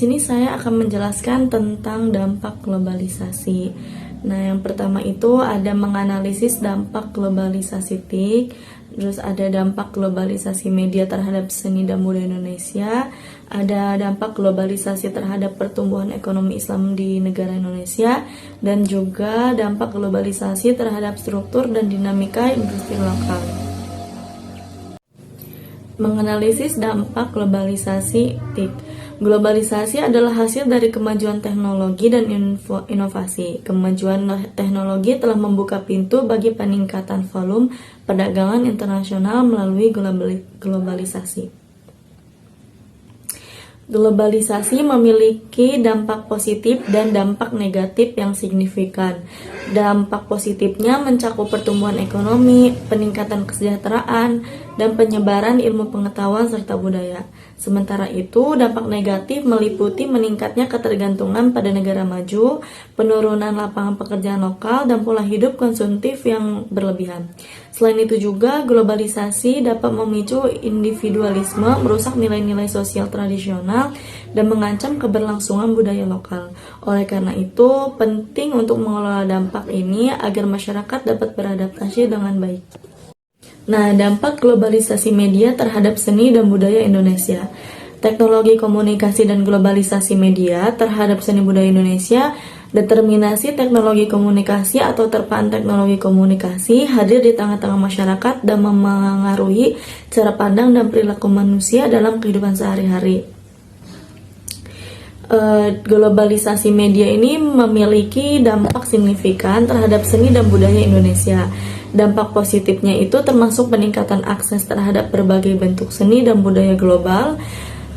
sini saya akan menjelaskan tentang dampak globalisasi. Nah, yang pertama itu ada menganalisis dampak globalisasi TIK, terus ada dampak globalisasi media terhadap seni dan budaya Indonesia, ada dampak globalisasi terhadap pertumbuhan ekonomi Islam di negara Indonesia, dan juga dampak globalisasi terhadap struktur dan dinamika industri lokal. Menganalisis dampak globalisasi TIK. Globalisasi adalah hasil dari kemajuan teknologi dan inovasi. Kemajuan teknologi telah membuka pintu bagi peningkatan volume perdagangan internasional melalui globalisasi. Globalisasi memiliki dampak positif dan dampak negatif yang signifikan. Dampak positifnya mencakup pertumbuhan ekonomi, peningkatan kesejahteraan, dan penyebaran ilmu pengetahuan serta budaya. Sementara itu, dampak negatif meliputi meningkatnya ketergantungan pada negara maju, penurunan lapangan pekerjaan lokal, dan pola hidup konsumtif yang berlebihan. Selain itu juga, globalisasi dapat memicu individualisme, merusak nilai-nilai sosial tradisional, dan mengancam keberlangsungan budaya lokal. Oleh karena itu, penting untuk mengelola dampak ini agar masyarakat dapat beradaptasi dengan baik. Nah, dampak globalisasi media terhadap seni dan budaya Indonesia. Teknologi komunikasi dan globalisasi media terhadap seni budaya Indonesia. Determinasi teknologi komunikasi atau terpaan teknologi komunikasi hadir di tengah-tengah masyarakat dan memengaruhi cara pandang dan perilaku manusia dalam kehidupan sehari-hari. Globalisasi media ini memiliki dampak signifikan terhadap seni dan budaya Indonesia. Dampak positifnya itu termasuk peningkatan akses terhadap berbagai bentuk seni dan budaya global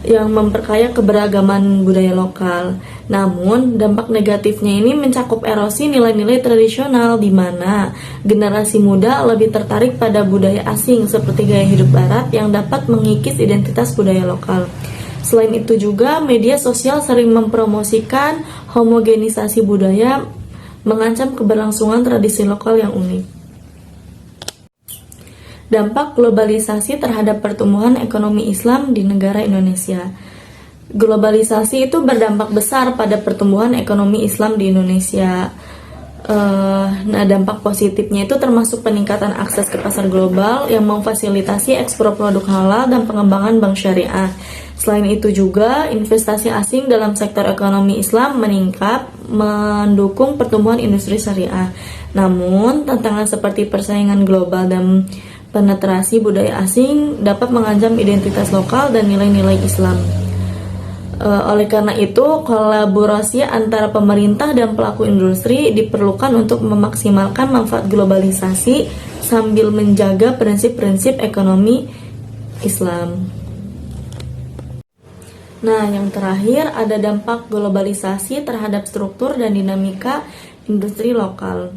yang memperkaya keberagaman budaya lokal. Namun, dampak negatifnya ini mencakup erosi nilai-nilai tradisional di mana generasi muda lebih tertarik pada budaya asing seperti gaya hidup barat yang dapat mengikis identitas budaya lokal. Selain itu juga, media sosial sering mempromosikan homogenisasi budaya, mengancam keberlangsungan tradisi lokal yang unik. Dampak globalisasi terhadap pertumbuhan ekonomi Islam di negara Indonesia. Globalisasi itu berdampak besar pada pertumbuhan ekonomi Islam di Indonesia. Nah, dampak positifnya itu termasuk peningkatan akses ke pasar global yang memfasilitasi ekspor produk halal dan pengembangan bank syariah. Selain itu juga, investasi asing dalam sektor ekonomi Islam meningkat, mendukung pertumbuhan industri syariah. Namun, tantangan seperti persaingan global dan penetrasi budaya asing dapat mengancam identitas lokal dan nilai-nilai Islam. Oleh karena itu, kolaborasi antara pemerintah dan pelaku industri diperlukan untuk memaksimalkan manfaat globalisasi sambil menjaga prinsip-prinsip ekonomi Islam. Nah, yang terakhir ada dampak globalisasi terhadap struktur dan dinamika industri lokal.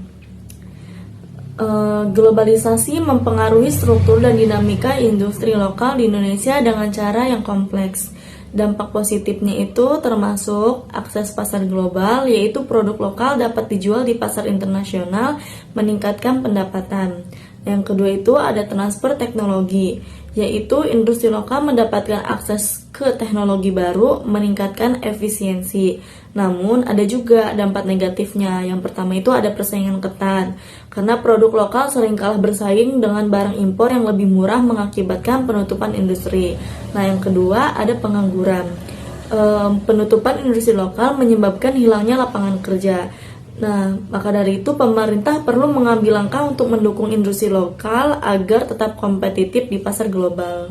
Globalisasi mempengaruhi struktur dan dinamika industri lokal di Indonesia dengan cara yang kompleks. Dampak positifnya itu termasuk akses pasar global, yaitu produk lokal dapat dijual di pasar internasional, meningkatkan pendapatan. Yang kedua itu ada transfer teknologi, yaitu industri lokal mendapatkan akses ke teknologi baru, meningkatkan efisiensi. Namun ada juga dampak negatifnya. Yang pertama itu ada persaingan ketat, karena produk lokal sering kalah bersaing dengan barang impor yang lebih murah, mengakibatkan penutupan industri. Nah, yang kedua ada pengangguran. Penutupan industri lokal menyebabkan hilangnya lapangan kerja. Nah, maka dari itu pemerintah perlu mengambil langkah untuk mendukung industri lokal agar tetap kompetitif di pasar global.